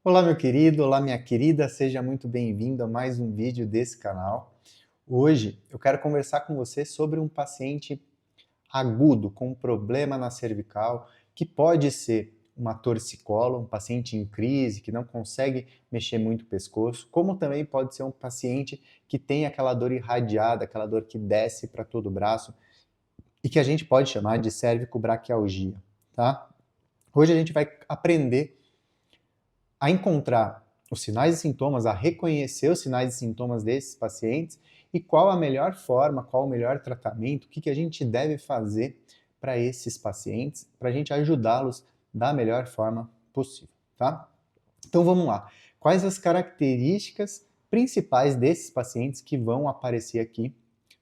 Olá, meu querido, olá, minha querida, seja muito bem-vindo a mais um vídeo desse canal. Hoje eu quero conversar com você sobre um paciente agudo com um problema na cervical, que pode ser uma torcicolo, um paciente em crise que não consegue mexer muito o pescoço, como também pode ser um paciente que tem aquela dor irradiada, aquela dor que desce para todo o braço e que a gente pode chamar de cervicobraquialgia, tá? Hoje a gente vai aprender a encontrar os sinais e sintomas, a reconhecer os sinais e sintomas desses pacientes e qual a melhor forma, qual o melhor tratamento, o que a gente deve fazer para esses pacientes, para a gente ajudá-los da melhor forma possível, tá? Então vamos lá. Quais as características principais desses pacientes que vão aparecer aqui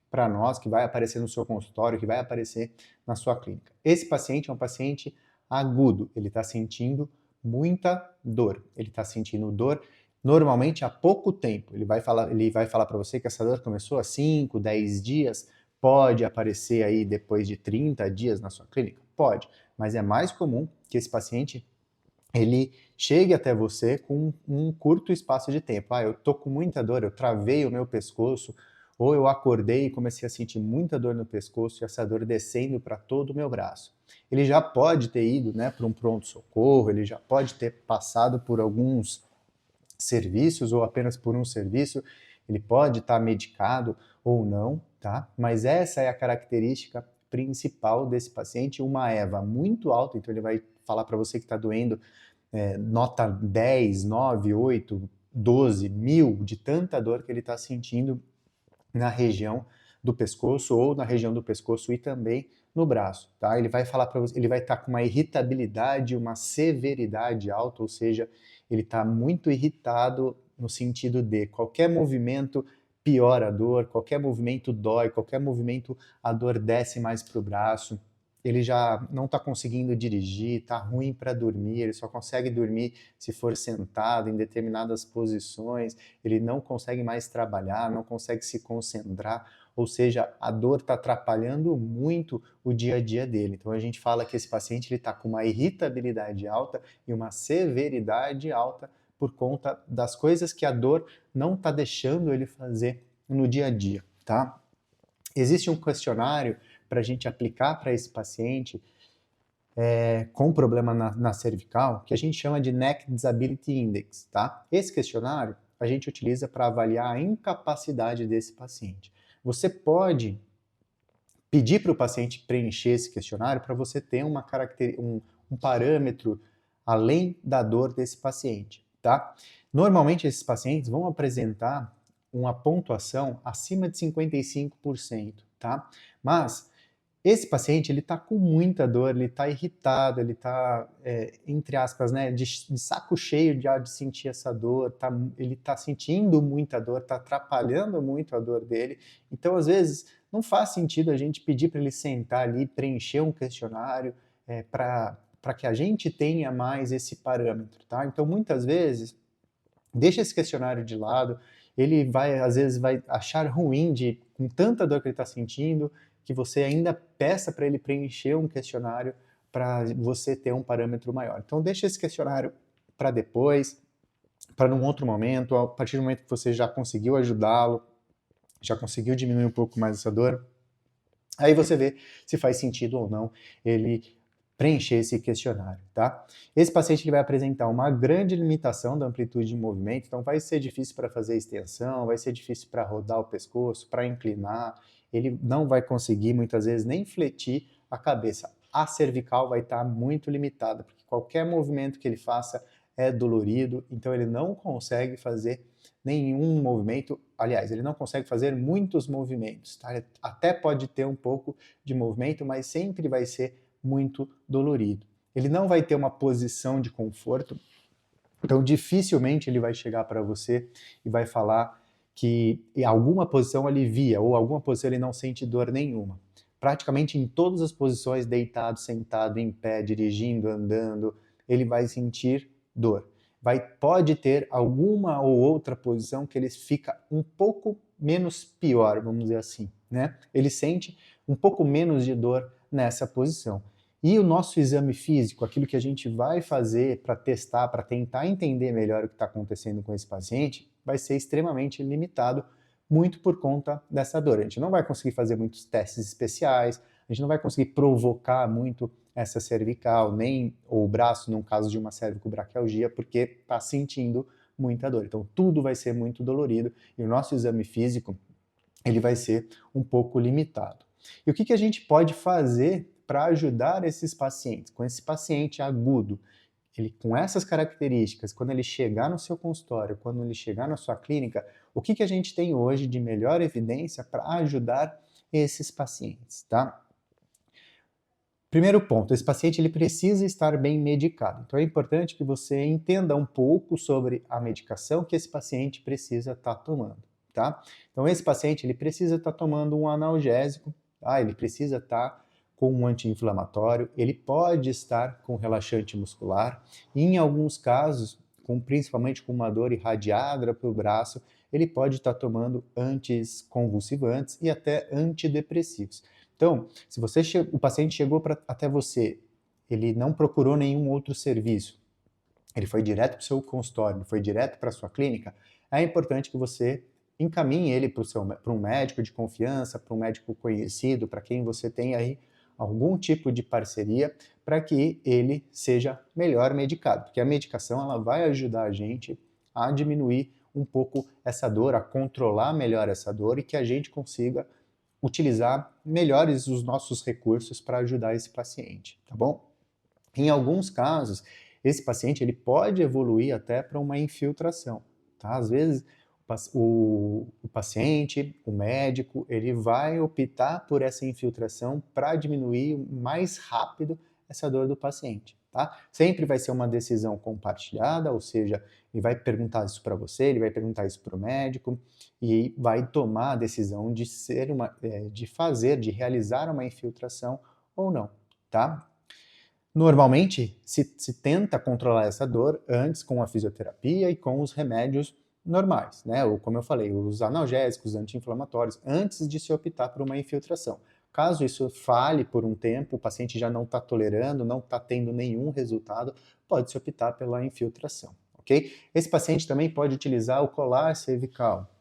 para nós, que vai aparecer no seu consultório, que vai aparecer na sua clínica? Esse paciente é um paciente agudo, ele está sentindo muita dor. Ele está sentindo dor normalmente há pouco tempo. Ele vai falar para você que essa dor começou há 5, 10 dias, pode aparecer aí depois de 30 dias na sua clínica? Pode, mas é mais comum que esse paciente ele chegue até você com um curto espaço de tempo. Eu tô com muita dor, eu travei o meu pescoço, ou eu acordei e comecei a sentir muita dor no pescoço e essa dor descendo para todo o meu braço. Ele já pode ter ido, para um pronto-socorro, ele já pode ter passado por alguns serviços ou apenas por um serviço, ele pode estar medicado ou não, tá? Mas essa é a característica principal desse paciente, uma EVA muito alta, então ele vai falar para você que está doendo nota 10, 9, 8, 12, 1000, de tanta dor que ele está sentindo na região do pescoço ou na região do pescoço e também no braço, tá? Ele vai falar para você, ele vai estar com uma irritabilidade, uma severidade alta, ou seja, ele está muito irritado no sentido de qualquer movimento piora a dor, qualquer movimento dói, qualquer movimento a dor desce mais para o braço. Ele já não está conseguindo dirigir, está ruim para dormir, ele só consegue dormir se for sentado em determinadas posições, ele não consegue mais trabalhar, não consegue se concentrar, ou seja, a dor está atrapalhando muito o dia a dia dele. Então a gente fala que esse paciente está com uma irritabilidade alta e uma severidade alta por conta das coisas que a dor não está deixando ele fazer no dia a dia, tá? Existe um questionário para a gente aplicar para esse paciente com problema na cervical, que a gente chama de Neck Disability Index, tá? Esse questionário a gente utiliza para avaliar a incapacidade desse paciente. Você pode pedir para o paciente preencher esse questionário para você ter um parâmetro além da dor desse paciente, tá? Normalmente esses pacientes vão apresentar uma pontuação acima de 55%, tá? Mas esse paciente, ele está com muita dor, ele está irritado, ele está, entre aspas, de saco cheio de sentir essa dor, ele está sentindo muita dor, está atrapalhando muito a dor dele. Então, às vezes, não faz sentido a gente pedir para ele sentar ali, preencher um questionário para que a gente tenha mais esse parâmetro, tá? Então, muitas vezes, deixa esse questionário de lado, ele vai, às vezes, vai achar ruim com tanta dor que ele está sentindo, que você ainda peça para ele preencher um questionário para você ter um parâmetro maior. Então deixa esse questionário para depois, para num outro momento, a partir do momento que você já conseguiu ajudá-lo, já conseguiu diminuir um pouco mais essa dor, aí você vê se faz sentido ou não ele preencher esse questionário, tá? Esse paciente ele vai apresentar uma grande limitação da amplitude de movimento, então vai ser difícil para fazer extensão, vai ser difícil para rodar o pescoço, para inclinar, ele não vai conseguir muitas vezes nem fletir a cabeça. A cervical vai estar muito limitada, porque qualquer movimento que ele faça é dolorido, então ele não consegue fazer nenhum movimento, aliás, ele não consegue fazer muitos movimentos, tá? Ele até pode ter um pouco de movimento, mas sempre vai ser muito dolorido. Ele não vai ter uma posição de conforto, então dificilmente ele vai chegar para você e vai falar que em alguma posição alivia ou alguma posição ele não sente dor nenhuma. Praticamente em todas as posições, deitado, sentado, em pé, dirigindo, andando, ele vai sentir dor. Pode ter alguma ou outra posição que ele fica um pouco menos pior, vamos dizer assim, né? Ele sente um pouco menos de dor nessa posição. E o nosso exame físico, aquilo que a gente vai fazer para testar, para tentar entender melhor o que está acontecendo com esse paciente, vai ser extremamente limitado, muito por conta dessa dor. A gente não vai conseguir fazer muitos testes especiais, a gente não vai conseguir provocar muito essa cervical, nem ou o braço, no caso de uma cervicobraquialgia, porque está sentindo muita dor. Então, tudo vai ser muito dolorido e o nosso exame físico ele vai ser um pouco limitado. E o que a gente pode fazer para ajudar esses pacientes? Com esse paciente agudo, ele com essas características, quando ele chegar no seu consultório, quando ele chegar na sua clínica, o que a gente tem hoje de melhor evidência para ajudar esses pacientes, tá? Primeiro ponto, esse paciente ele precisa estar bem medicado. Então é importante que você entenda um pouco sobre a medicação que esse paciente precisa estar tomando, tá? Então esse paciente ele precisa estar tomando um analgésico, tá? Ele precisa estar com um anti-inflamatório, ele pode estar com relaxante muscular, e em alguns casos, principalmente com uma dor irradiada para o braço, ele pode estar tomando anticonvulsivantes e até antidepressivos. Então, se o paciente chegou até você, ele não procurou nenhum outro serviço, ele foi direto para o seu consultório, foi direto para a sua clínica, é importante que você encaminhe ele para um médico de confiança, para um médico conhecido, para quem você tem aí algum tipo de parceria, para que ele seja melhor medicado, porque a medicação ela vai ajudar a gente a diminuir um pouco essa dor, a controlar melhor essa dor e que a gente consiga utilizar melhores os nossos recursos para ajudar esse paciente, tá bom? Em alguns casos, esse paciente ele pode evoluir até para uma infiltração, tá? Às vezes, o paciente, o médico, ele vai optar por essa infiltração para diminuir mais rápido essa dor do paciente, tá? Sempre vai ser uma decisão compartilhada, ou seja, ele vai perguntar isso para você, ele vai perguntar isso para o médico e vai tomar a decisão de de realizar uma infiltração ou não, tá? Normalmente se tenta controlar essa dor antes com a fisioterapia e com os remédios normais, né? Ou como eu falei, os analgésicos, anti-inflamatórios, antes de se optar por uma infiltração. Caso isso falhe por um tempo, o paciente já não está tolerando, não está tendo nenhum resultado, pode-se optar pela infiltração, ok? Esse paciente também pode utilizar o colar cervical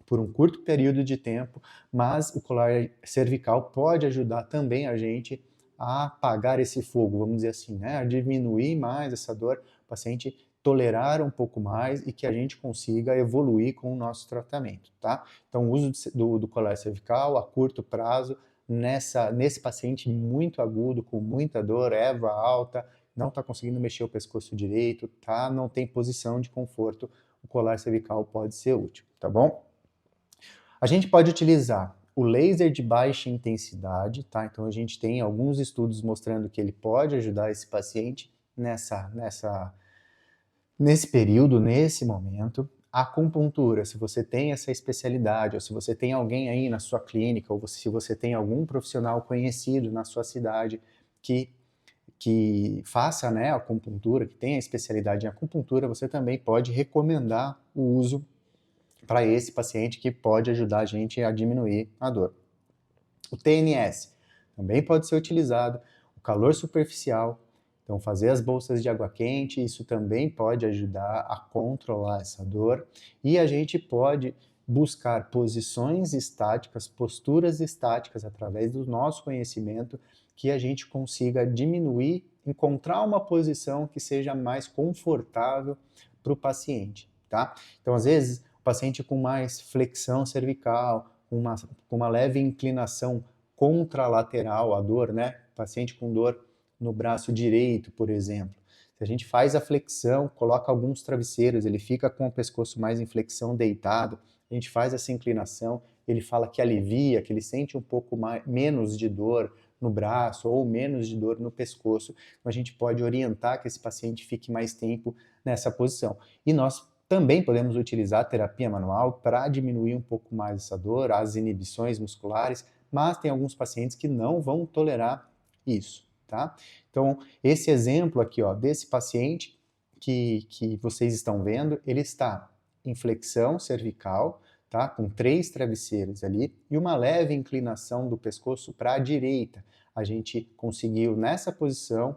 por um curto período de tempo, mas o colar cervical pode ajudar também a gente a apagar esse fogo, vamos dizer assim, né? A diminuir mais essa dor, o paciente tolerar um pouco mais e que a gente consiga evoluir com o nosso tratamento, tá? Então, o uso do colar cervical a curto prazo, nesse paciente muito agudo, com muita dor, EVA alta, não está conseguindo mexer o pescoço direito, tá? Não tem posição de conforto, o colar cervical pode ser útil, tá bom? A gente pode utilizar o laser de baixa intensidade, tá? Então a gente tem alguns estudos mostrando que ele pode ajudar esse paciente nesse período, nesse momento. A acupuntura, se você tem essa especialidade, ou se você tem alguém aí na sua clínica, ou se você tem algum profissional conhecido na sua cidade que faça, né, acupuntura, que tenha especialidade em acupuntura, você também pode recomendar o uso para esse paciente que pode ajudar a gente a diminuir a dor. O TNS também pode ser utilizado, o calor superficial, então fazer as bolsas de água quente, isso também pode ajudar a controlar essa dor, e a gente pode buscar posições estáticas, posturas estáticas através do nosso conhecimento, que a gente consiga diminuir, encontrar uma posição que seja mais confortável para o paciente, tá? Então, às vezes, o paciente com mais flexão cervical, com uma leve inclinação contralateral à dor, né? Paciente com dor no braço direito, por exemplo. Se a gente faz a flexão, coloca alguns travesseiros, ele fica com o pescoço mais em flexão deitado, a gente faz essa inclinação, ele fala que alivia, que ele sente um pouco menos de dor no braço ou menos de dor no pescoço. Então a gente pode orientar que esse paciente fique mais tempo nessa posição. E nós também podemos utilizar a terapia manual para diminuir um pouco mais essa dor, as inibições musculares, mas tem alguns pacientes que não vão tolerar isso, tá? Então, esse exemplo aqui, ó, desse paciente que vocês estão vendo, ele está em flexão cervical, tá? Com 3 travesseiros ali e uma leve inclinação do pescoço para a direita. a gente conseguiu nessa posição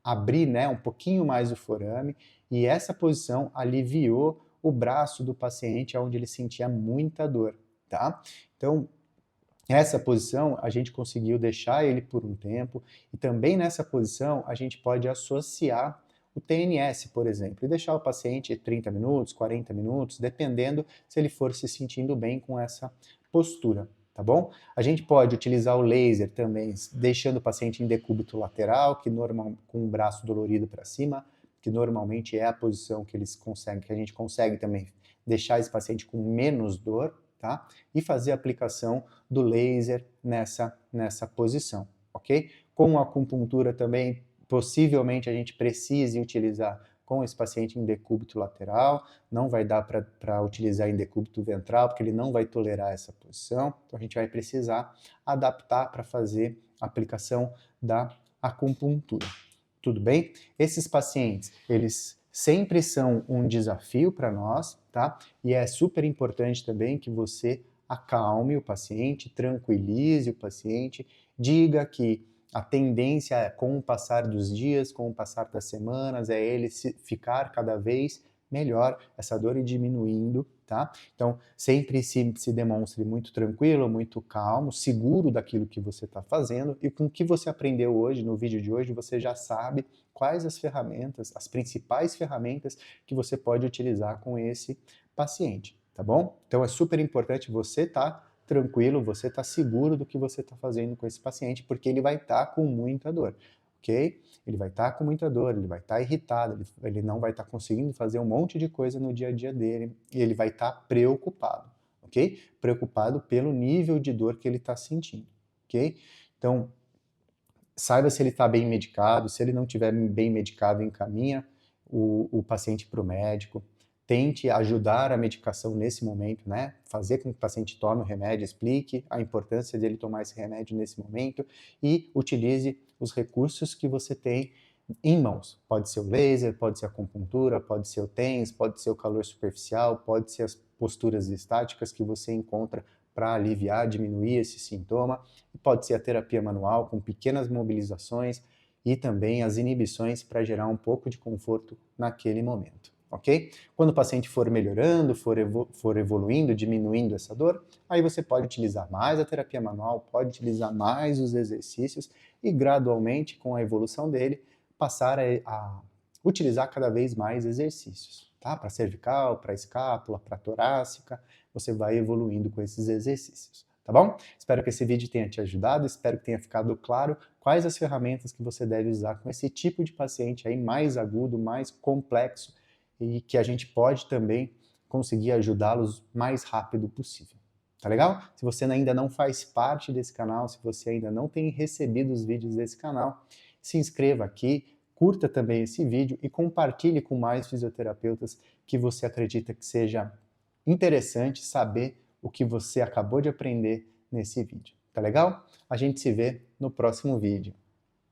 abrir, né, um pouquinho mais o forame, e essa posição aliviou o braço do paciente onde ele sentia muita dor, tá? Então, essa posição a gente conseguiu deixar ele por um tempo, e também nessa posição a gente pode associar o TNS, por exemplo, e deixar o paciente 30 minutos, 40 minutos, dependendo se ele for se sentindo bem com essa postura, tá bom? A gente pode utilizar o laser também, deixando o paciente em decúbito lateral, com o braço dolorido para cima, que normalmente é a posição que que a gente consegue também deixar esse paciente com menos dor, tá? E fazer a aplicação do laser nessa posição, ok? Com a acupuntura também, possivelmente a gente precise utilizar com esse paciente em decúbito lateral, não vai dar para utilizar em decúbito ventral, porque ele não vai tolerar essa posição, então a gente vai precisar adaptar para fazer a aplicação da acupuntura. Tudo bem? Esses pacientes, eles sempre são um desafio para nós, tá? E é super importante também que você acalme o paciente, tranquilize o paciente, diga que a tendência é, com o passar dos dias, com o passar das semanas, é ele ficar cada vez melhor, essa dor ir diminuindo, tá? Então, sempre se demonstre muito tranquilo, muito calmo, seguro daquilo que você está fazendo, e com o que você aprendeu hoje, no vídeo de hoje, você já sabe quais as ferramentas, as principais ferramentas que você pode utilizar com esse paciente, tá bom? Então, é super importante você estar tranquilo, você está seguro do que você está fazendo com esse paciente, porque ele vai estar com muita dor, ok? Ele vai estar com muita dor, ele vai estar irritado, ele não vai estar conseguindo fazer um monte de coisa no dia a dia dele, e ele vai estar preocupado, ok? Preocupado pelo nível de dor que ele está sentindo, ok? Então, saiba se ele está bem medicado, se ele não estiver bem medicado, encaminha o paciente para o médico, tente ajudar a medicação nesse momento, né? Fazer com que o paciente tome o remédio, explique a importância dele tomar esse remédio nesse momento e utilize os recursos que você tem em mãos. Pode ser o laser, pode ser a acupuntura, pode ser o TENS, pode ser o calor superficial, pode ser as posturas estáticas que você encontra para aliviar, diminuir esse sintoma. E pode ser a terapia manual com pequenas mobilizações e também as inibições para gerar um pouco de conforto naquele momento. Ok? Quando o paciente for melhorando, for evoluindo, diminuindo essa dor, aí você pode utilizar mais a terapia manual, pode utilizar mais os exercícios e gradualmente, com a evolução dele, passar a utilizar cada vez mais exercícios, tá? Para cervical, para escápula, para torácica, você vai evoluindo com esses exercícios, tá bom? Espero que esse vídeo tenha te ajudado, espero que tenha ficado claro quais as ferramentas que você deve usar com esse tipo de paciente aí mais agudo, mais complexo, e que a gente pode também conseguir ajudá-los mais rápido possível. Tá legal? Se você ainda não faz parte desse canal, se você ainda não tem recebido os vídeos desse canal, se inscreva aqui, curta também esse vídeo e compartilhe com mais fisioterapeutas que você acredita que seja interessante saber o que você acabou de aprender nesse vídeo. Tá legal? A gente se vê no próximo vídeo.